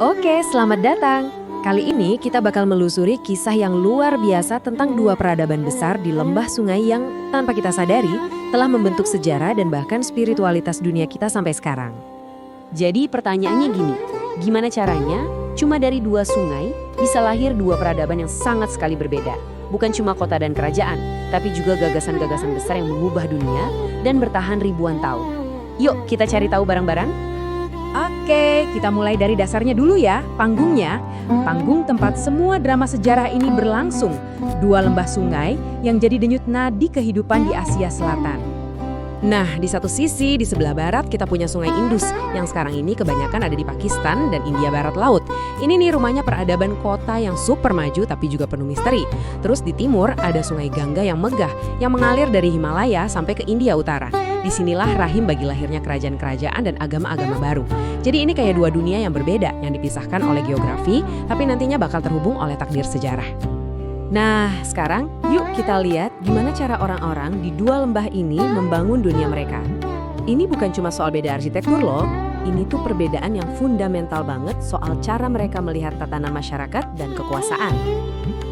Oke, selamat datang. Kali ini kita bakal melusuri kisah yang luar biasa tentang dua peradaban besar di lembah sungai yang tanpa kita sadari telah membentuk sejarah dan bahkan spiritualitas dunia kita sampai sekarang. Jadi pertanyaannya gini, gimana caranya cuma dari dua sungai bisa lahir dua peradaban yang sangat sekali berbeda? Bukan cuma kota dan kerajaan, tapi juga gagasan-gagasan besar yang mengubah dunia dan bertahan ribuan tahun. Yuk kita cari tahu bareng-bareng. Oke, kita mulai dari dasarnya dulu ya, panggungnya. Panggung tempat semua drama sejarah ini berlangsung. Dua lembah sungai yang jadi denyut nadi kehidupan di Asia Selatan. Nah, di satu sisi, di sebelah barat kita punya sungai Indus, yang sekarang ini kebanyakan ada di Pakistan dan India Barat Laut. Ini nih rumahnya peradaban kota yang super maju tapi juga penuh misteri. Terus di timur ada sungai Gangga yang megah, yang mengalir dari Himalaya sampai ke India Utara. Disinilah rahim bagi lahirnya kerajaan-kerajaan dan agama-agama baru. Jadi ini kayak dua dunia yang berbeda, yang dipisahkan oleh geografi, tapi nantinya bakal terhubung oleh takdir sejarah. Nah, sekarang yuk kita lihat gimana cara orang-orang di dua lembah ini membangun dunia mereka. Ini bukan cuma soal beda arsitektur loh, ini tuh perbedaan yang fundamental banget soal cara mereka melihat tatanan masyarakat dan kekuasaan.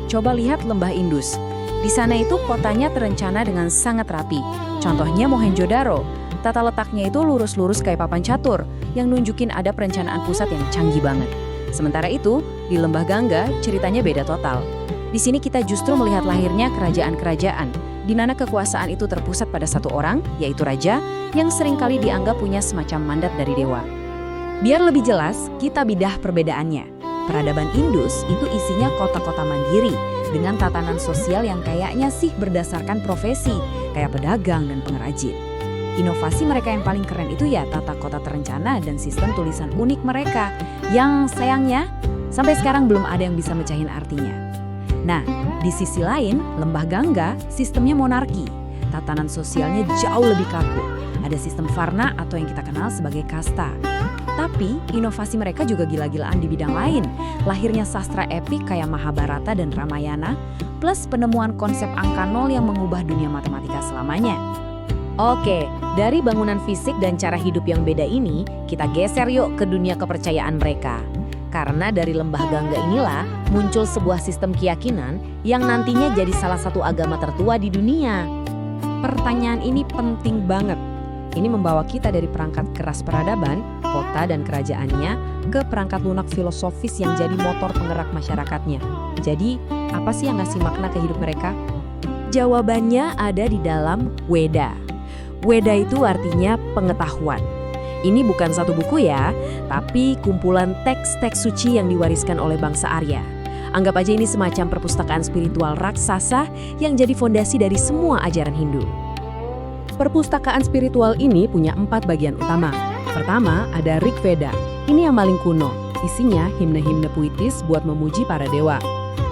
Coba lihat lembah Indus. Di sana itu kotanya terencana dengan sangat rapi. Contohnya Mohenjo-daro. Tata letaknya itu lurus-lurus kayak papan catur, yang nunjukin ada perencanaan pusat yang canggih banget. Sementara itu, di lembah Gangga ceritanya beda total. Di sini kita justru melihat lahirnya kerajaan-kerajaan, di mana kekuasaan itu terpusat pada satu orang, yaitu raja, yang seringkali dianggap punya semacam mandat dari dewa. Biar lebih jelas, kita bedah perbedaannya. Peradaban Indus itu isinya kota-kota mandiri, dengan tatanan sosial yang kayaknya sih berdasarkan profesi, kayak pedagang dan pengrajin. Inovasi mereka yang paling keren itu ya tata kota terencana dan sistem tulisan unik mereka, yang sayangnya sampai sekarang belum ada yang bisa mecahin artinya. Nah, di sisi lain, lembah Gangga sistemnya monarki. Tatanan sosialnya jauh lebih kaku. Ada sistem Varna atau yang kita kenal sebagai kasta. Tapi, inovasi mereka juga gila-gilaan di bidang lain. Lahirnya sastra epik kayak Mahabharata dan Ramayana, plus penemuan konsep angka nol yang mengubah dunia matematika selamanya. Oke, dari bangunan fisik dan cara hidup yang beda ini, kita geser yuk ke dunia kepercayaan mereka. Karena dari lembah Gangga inilah muncul sebuah sistem keyakinan yang nantinya jadi salah satu agama tertua di dunia. Pertanyaan ini penting banget. Ini membawa kita dari perangkat keras peradaban, kota dan kerajaannya, ke perangkat lunak filosofis yang jadi motor penggerak masyarakatnya. Jadi, apa sih yang ngasih makna ke hidup mereka? Jawabannya ada di dalam Weda. Weda itu artinya pengetahuan. Ini bukan satu buku ya, tapi kumpulan teks-teks suci yang diwariskan oleh bangsa Arya. Anggap aja ini semacam perpustakaan spiritual raksasa yang jadi fondasi dari semua ajaran Hindu. Perpustakaan spiritual ini punya 4 bagian utama. Pertama, ada Rig Veda. Ini yang paling kuno. Isinya himne-himne puitis buat memuji para dewa.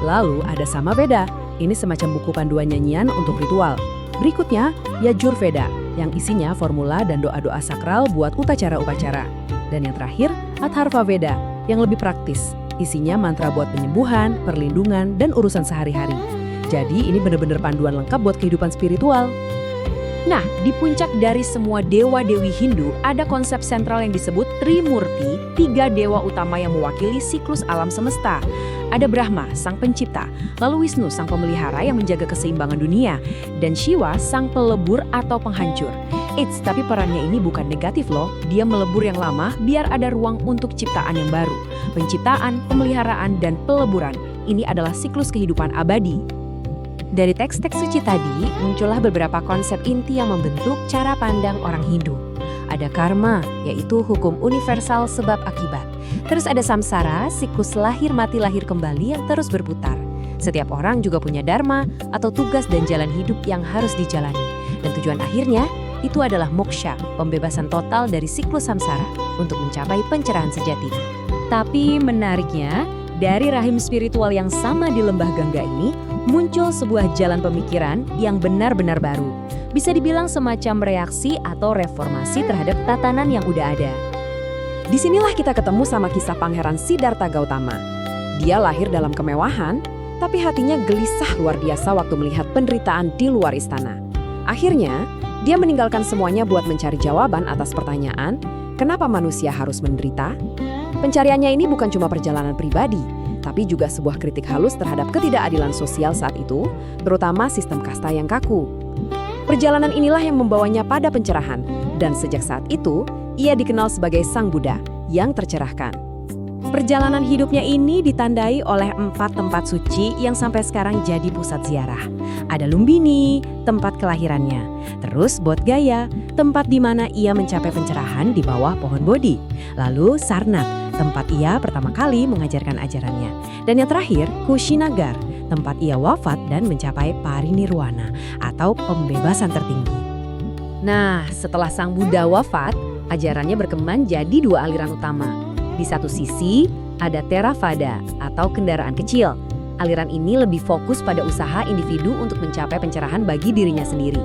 Lalu ada Samaveda. Ini semacam buku panduan nyanyian untuk ritual. Berikutnya, Yajur Veda, yang isinya formula dan doa-doa sakral buat upacara-upacara. Dan yang terakhir, Atharva Veda, yang lebih praktis. Isinya mantra buat penyembuhan, perlindungan, dan urusan sehari-hari. Jadi ini benar-benar panduan lengkap buat kehidupan spiritual. Nah, di puncak dari semua dewa-dewi Hindu ada konsep sentral yang disebut Trimurti, 3 dewa utama yang mewakili siklus alam semesta. Ada Brahma, sang pencipta, lalu Wisnu, sang pemelihara yang menjaga keseimbangan dunia, dan Shiva, sang pelebur atau penghancur. Tapi perannya ini bukan negatif loh, dia melebur yang lama biar ada ruang untuk ciptaan yang baru. Penciptaan, pemeliharaan, dan peleburan, ini adalah siklus kehidupan abadi. Dari teks-teks suci tadi, muncullah beberapa konsep inti yang membentuk cara pandang orang Hindu. Ada karma, yaitu hukum universal sebab akibat. Terus ada samsara, siklus lahir mati lahir kembali yang terus berputar. Setiap orang juga punya dharma atau tugas dan jalan hidup yang harus dijalani. Dan tujuan akhirnya, itu adalah moksha, pembebasan total dari siklus samsara untuk mencapai pencerahan sejati. Tapi menariknya, dari rahim spiritual yang sama di lembah Gangga ini, muncul sebuah jalan pemikiran yang benar-benar baru. Bisa dibilang semacam reaksi atau reformasi terhadap tatanan yang udah ada. Disinilah kita ketemu sama kisah Pangeran Siddhartha Gautama. Dia lahir dalam kemewahan, tapi hatinya gelisah luar biasa waktu melihat penderitaan di luar istana. Akhirnya, dia meninggalkan semuanya buat mencari jawaban atas pertanyaan, kenapa manusia harus menderita? Pencariannya ini bukan cuma perjalanan pribadi, tapi juga sebuah kritik halus terhadap ketidakadilan sosial saat itu, terutama sistem kasta yang kaku. Perjalanan inilah yang membawanya pada pencerahan, dan sejak saat itu, ia dikenal sebagai Sang Buddha yang tercerahkan. Perjalanan hidupnya ini ditandai oleh 4 tempat suci yang sampai sekarang jadi pusat ziarah. Ada Lumbini, tempat kelahirannya. Terus Bodh Gaya, tempat di mana ia mencapai pencerahan di bawah pohon Bodhi. Lalu Sarnath, tempat ia pertama kali mengajarkan ajarannya. Dan yang terakhir, Kushinagar, tempat ia wafat dan mencapai parinirwana atau pembebasan tertinggi. Nah, setelah Sang Buddha wafat, ajarannya berkembang jadi 2 aliran utama. Di satu sisi, ada Theravada atau kendaraan kecil. Aliran ini lebih fokus pada usaha individu untuk mencapai pencerahan bagi dirinya sendiri.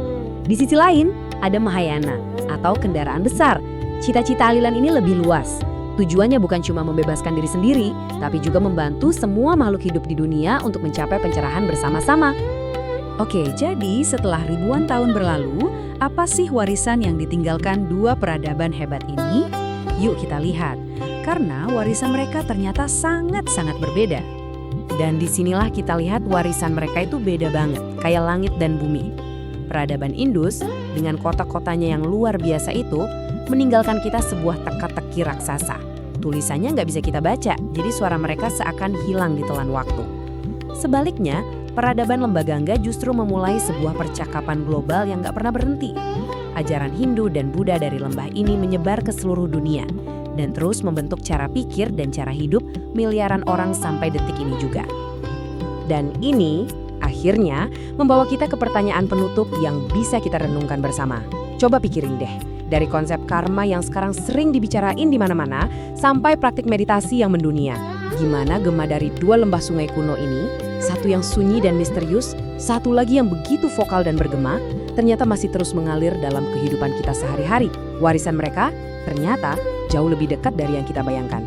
Di sisi lain, ada Mahayana atau kendaraan besar. Cita-cita aliran ini lebih luas. Tujuannya bukan cuma membebaskan diri sendiri, tapi juga membantu semua makhluk hidup di dunia untuk mencapai pencerahan bersama-sama. Oke, jadi setelah ribuan tahun berlalu, apa sih warisan yang ditinggalkan 2 peradaban hebat ini? Yuk kita lihat. Karena warisan mereka ternyata sangat-sangat berbeda. Dan disinilah kita lihat warisan mereka itu beda banget, kayak langit dan bumi. Peradaban Indus dengan kota-kotanya yang luar biasa itu meninggalkan kita sebuah teka-teki raksasa. Tulisannya nggak bisa kita baca, jadi suara mereka seakan hilang ditelan waktu. Sebaliknya, peradaban Lembagangga justru memulai sebuah percakapan global yang nggak pernah berhenti. Ajaran Hindu dan Buddha dari lembah ini menyebar ke seluruh dunia dan terus membentuk cara pikir dan cara hidup miliaran orang sampai detik ini juga. Dan ini akhirnya membawa kita ke pertanyaan penutup yang bisa kita renungkan bersama. Coba pikirin deh, dari konsep karma yang sekarang sering dibicarain di mana-mana sampai praktik meditasi yang mendunia. Gimana gema dari 2 lembah sungai kuno ini, satu yang sunyi dan misterius, satu lagi yang begitu vokal dan bergema, ternyata masih terus mengalir dalam kehidupan kita sehari-hari. Warisan mereka ternyata jauh lebih dekat dari yang kita bayangkan.